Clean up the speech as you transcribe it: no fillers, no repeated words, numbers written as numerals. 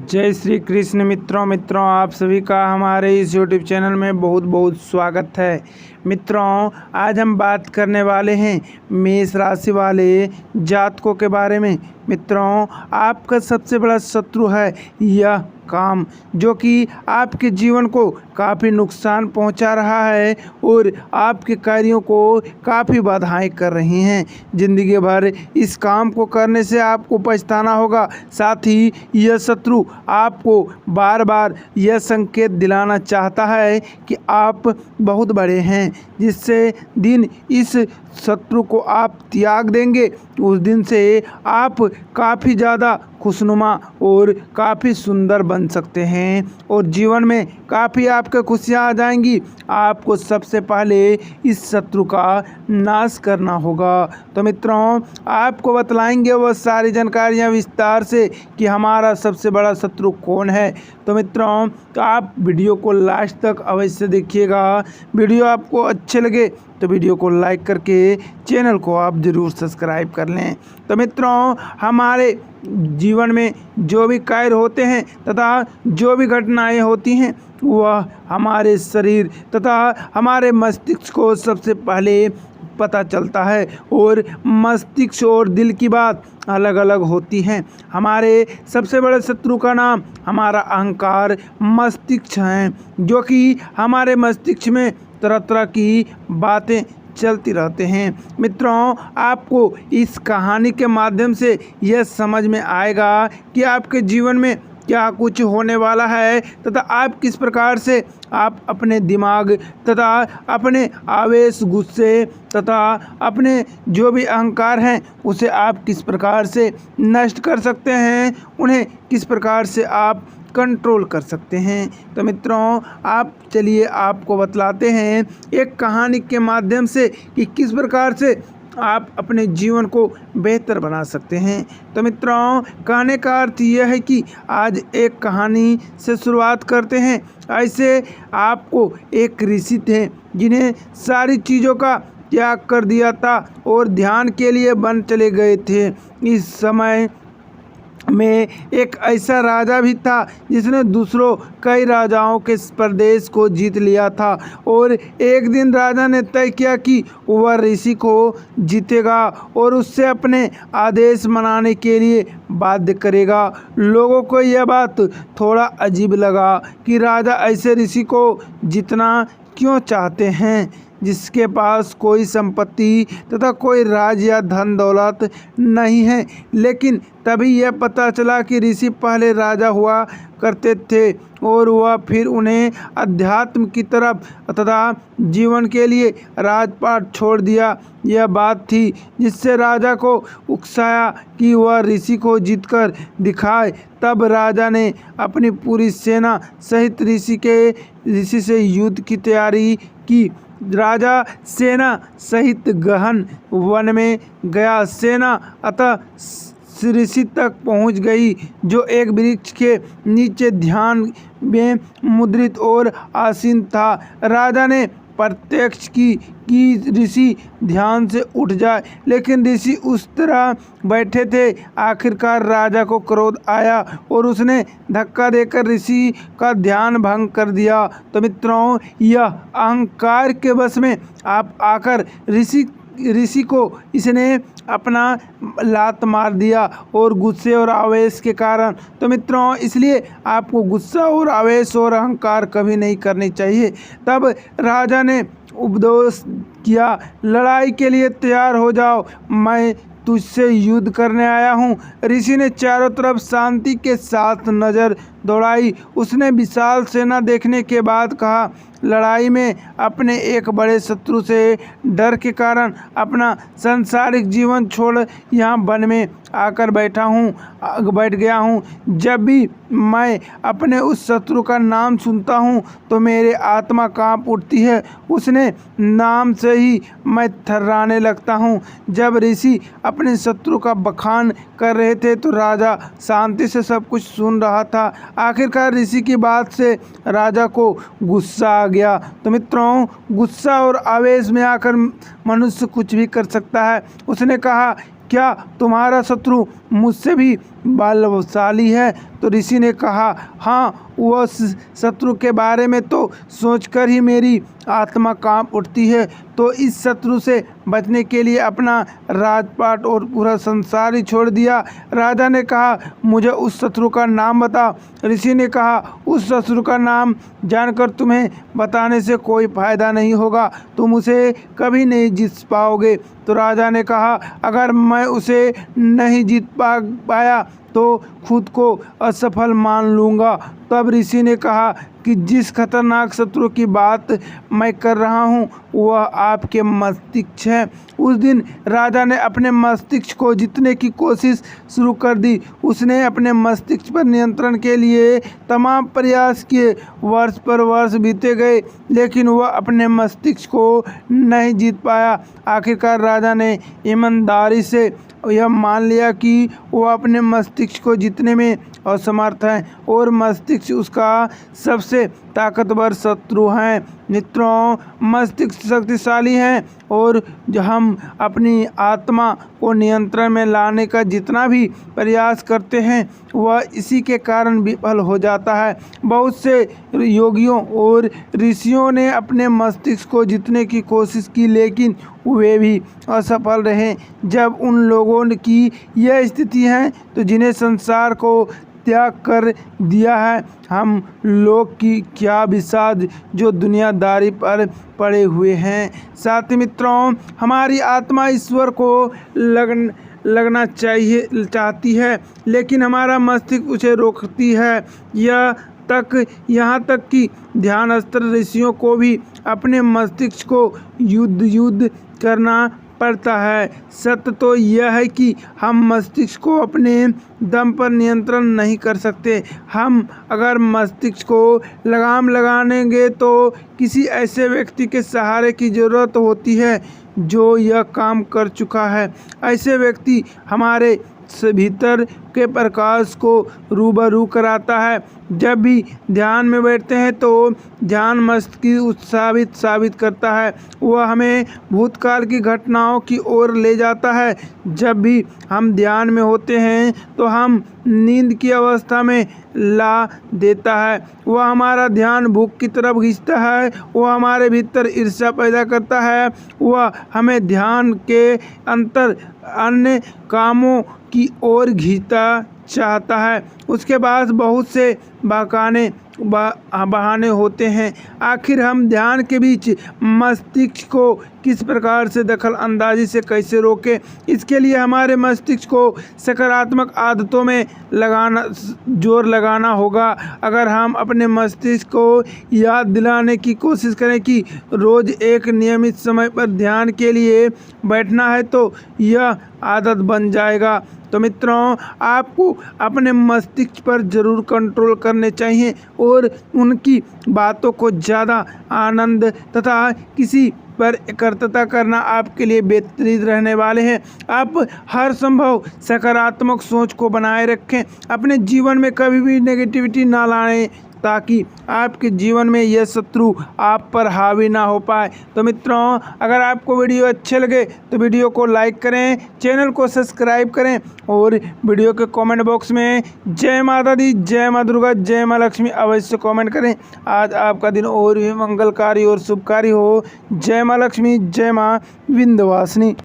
जय श्री कृष्ण। मित्रों आप सभी का हमारे इस यूट्यूब चैनल में बहुत बहुत स्वागत है। मित्रों, आज हम बात करने वाले हैं मेष राशि वाले जातकों के बारे में। मित्रों, आपका सबसे बड़ा शत्रु है यह काम, जो कि आपके जीवन को काफ़ी नुकसान पहुंचा रहा है और आपके कार्यों को काफ़ी बाधाएं कर रही हैं। ज़िंदगी भर इस काम को करने से आपको पछताना होगा। साथ ही यह शत्रु आपको बार बार यह संकेत दिलाना चाहता है कि आप बहुत बड़े हैं। जिससे दिन इस शत्रु को आप त्याग देंगे, उस दिन से आप काफ़ी ज़्यादा खुशनुमा और काफ़ी सुंदर बन सकते हैं और जीवन में काफ़ी आपके खुशियाँ आ जाएंगी। आपको सबसे पहले इस शत्रु का नाश करना होगा। तो मित्रों, आपको बतलाएंगे वह सारी जानकारियाँ विस्तार से कि हमारा सबसे बड़ा शत्रु कौन है। तो मित्रों, तो आप वीडियो को लास्ट तक अवश्य देखिएगा। वीडियो आपको अच्छे लगे तो वीडियो को लाइक करके चैनल को आप ज़रूर सब्सक्राइब कर लें। तो मित्रों, हमारे जीवन में जो भी कार्य होते हैं तथा जो भी घटनाएं होती हैं वह हमारे शरीर तथा हमारे मस्तिष्क को सबसे पहले पता चलता है और मस्तिष्क और दिल की बात अलग अलग होती हैं। हमारे सबसे बड़े शत्रु का नाम हमारा अहंकार मस्तिष्क है, जो कि हमारे मस्तिष्क में तरह तरह की बातें चलती रहते हैं। मित्रों, आपको इस कहानी के माध्यम से यह समझ में आएगा कि आपके जीवन में क्या कुछ होने वाला है तथा आप किस प्रकार से आप अपने दिमाग तथा अपने आवेश, गुस्से तथा अपने जो भी अहंकार हैं उसे आप किस प्रकार से नष्ट कर सकते हैं, उन्हें किस प्रकार से आप कंट्रोल कर सकते हैं। तो मित्रों, आप चलिए आपको बतलाते हैं एक कहानी के माध्यम से कि किस प्रकार से आप अपने जीवन को बेहतर बना सकते हैं। तो मित्रों, कहने का अर्थ यह है कि आज एक कहानी से शुरुआत करते हैं। ऐसे आपको एक ऋषि थे जिन्हें सारी चीज़ों का त्याग कर दिया था और ध्यान के लिए वन चले गए थे। इस समय में एक ऐसा राजा भी था जिसने दूसरों कई राजाओं के प्रदेश को जीत लिया था और एक दिन राजा ने तय किया कि वह ऋषि को जीतेगा और उससे अपने आदेश मनाने के लिए बाध्य करेगा। लोगों को यह बात थोड़ा अजीब लगा कि राजा ऐसे ऋषि को जीतना क्यों चाहते हैं जिसके पास कोई संपत्ति तथा कोई राज या धन दौलत नहीं है। लेकिन तभी यह पता चला कि ऋषि पहले राजा हुआ करते थे और वह फिर उन्हें अध्यात्म की तरफ तथा जीवन के लिए राजपाट छोड़ दिया। यह बात थी जिससे राजा को उकसाया कि वह ऋषि को जीतकर दिखाए। तब राजा ने अपनी पूरी सेना सहित ऋषि से युद्ध की तैयारी की। राजा सेना सहित गहन वन में गया। सेना अतः ऋषि तक पहुंच गई, जो एक वृक्ष के नीचे ध्यान में मुद्रित और आसीन था। राजा ने प्रत्यक्ष की ऋषि ध्यान से उठ जाए, लेकिन ऋषि उस तरह बैठे थे। आखिरकार राजा को क्रोध आया और उसने धक्का देकर ऋषि का ध्यान भंग कर दिया। तो मित्रों, यह अहंकार के वश में आप आकर ऋषि को इसने अपना लात मार दिया और गुस्से और आवेश के कारण। तो मित्रों, इसलिए आपको गुस्सा और आवेश और अहंकार कभी नहीं करनी चाहिए। तब राजा ने उपदेश किया, लड़ाई के लिए तैयार हो जाओ, मैं तुझसे युद्ध करने आया हूँ। ऋषि ने चारों तरफ शांति के साथ नज़र दौड़ाई। उसने विशाल सेना देखने के बाद कहा, लड़ाई में अपने एक बड़े शत्रु से डर के कारण अपना सांसारिक जीवन छोड़ यहाँ वन में आकर बैठ गया हूँ। जब भी मैं अपने उस शत्रु का नाम सुनता हूँ तो मेरे आत्मा कांप उठती है। उसने नाम से ही मैं थर्राने लगता हूँ। जब ऋषि अपने शत्रु का बखान कर रहे थे तो राजा शांति से सब कुछ सुन रहा था। आखिरकार ऋषि की बात से राजा को गुस्सा आ गया। तो मित्रों, गुस्सा और आवेश में आकर मनुष्य कुछ भी कर सकता है। उसने कहा, क्या तुम्हारा शत्रु मुझसे भी बलशाली है। तो ऋषि ने कहा, हाँ, वह शत्रु के बारे में तो सोचकर ही मेरी आत्मा कांप उठती है। तो इस शत्रु से बचने के लिए अपना राजपाट और पूरा संसार ही छोड़ दिया। राजा ने कहा, मुझे उस शत्रु का नाम बता। ऋषि ने कहा, उस शत्रु का नाम जानकर तुम्हें बताने से कोई फायदा नहीं होगा, तुम उसे कभी नहीं जीत पाओगे। तो राजा ने कहा, अगर मैं उसे नहीं जीत पाया तो खुद को असफल मान लूँगा। तब ऋषि ने कहा कि जिस खतरनाक शत्रु की बात मैं कर रहा हूँ वह आपके मस्तिष्क है। उस दिन राजा ने अपने मस्तिष्क को जीतने की कोशिश शुरू कर दी। उसने अपने मस्तिष्क पर नियंत्रण के लिए तमाम प्रयास किए। वर्ष पर वर्ष बीते गए लेकिन वह अपने मस्तिष्क को नहीं जीत पाया। आखिरकार राजा ने ईमानदारी से यह मान लिया कि वह अपने मस्तिष्क को जीतने में असमर्थ है और मस्तिष्क उसका सबसे ताकतवर शत्रु है। मित्रों, मस्तिष्क शक्तिशाली है और जो हम अपनी आत्मा को नियंत्रण में लाने का जितना भी प्रयास करते हैं वह इसी के कारण विफल हो जाता है। बहुत से योगियों और ऋषियों ने अपने मस्तिष्क को जीतने की कोशिश की लेकिन वे भी असफल रहे। जब उन लोगों की यह स्थिति है तो जिन्हें संसार को त्याग कर दिया है, हम लोग की क्या विषाद जो दुनियादारी पर पड़े हुए हैं। साथ ही मित्रों, हमारी आत्मा ईश्वर को लगना चाहती है लेकिन हमारा मस्तिष्क उसे रोकती है। यहाँ तक कि ध्यानस्थ ऋषियों को भी अपने मस्तिष्क को युद्ध करना पड़ता है। सत्य तो यह है कि हम मस्तिष्क को अपने दम पर नियंत्रण नहीं कर सकते। हम अगर मस्तिष्क को लगाम लगाएंगे तो किसी ऐसे व्यक्ति के सहारे की ज़रूरत होती है जो यह काम कर चुका है। ऐसे व्यक्ति हमारे भीतर के प्रकाश को रूबरू कराता है। जब भी ध्यान में बैठते हैं तो ध्यान मस्तिष्क की उत्साहित साबित करता है। वह हमें भूतकाल की घटनाओं की ओर ले जाता है। जब भी हम ध्यान में होते हैं तो हम नींद की अवस्था में ला देता है। वह हमारा ध्यान भूख की तरफ खींचता है। वह हमारे भीतर ईर्ष्या पैदा करता है। वह हमें ध्यान के अंतर अन्य कामों की ओर खींचता चाहता है। उसके पास बहुत से बहाने होते हैं। आखिर हम ध्यान के बीच मस्तिष्क को किस प्रकार से दखल अंदाजी से कैसे रोकें? इसके लिए हमारे मस्तिष्क को सकारात्मक आदतों में जोर लगाना होगा। अगर हम अपने मस्तिष्क को याद दिलाने की कोशिश करें कि रोज़ एक नियमित समय पर ध्यान के लिए बैठना है तो यह आदत बन जाएगा। तो मित्रों, आपको अपने मस्तिष्क पर ज़रूर कंट्रोल करने चाहिए और उनकी बातों को ज़्यादा आनंद तथा किसी पर एकाग्रता करना आपके लिए बेहतरीन रहने वाले हैं। आप हर संभव सकारात्मक सोच को बनाए रखें। अपने जीवन में कभी भी नेगेटिविटी ना लाएं ताकि आपके जीवन में यह शत्रु आप पर हावी ना हो पाए। तो मित्रों, अगर आपको वीडियो अच्छे लगे तो वीडियो को लाइक करें, चैनल को सब्सक्राइब करें और वीडियो के कमेंट बॉक्स में जय माता दी, जय माँ दुर्गा, जय माँ लक्ष्मी अवश्य कमेंट करें। आज आपका दिन और भी मंगलकारी और शुभकारी हो। जय माँ लक्ष्मी, जय माँ विंध्यवासिनी।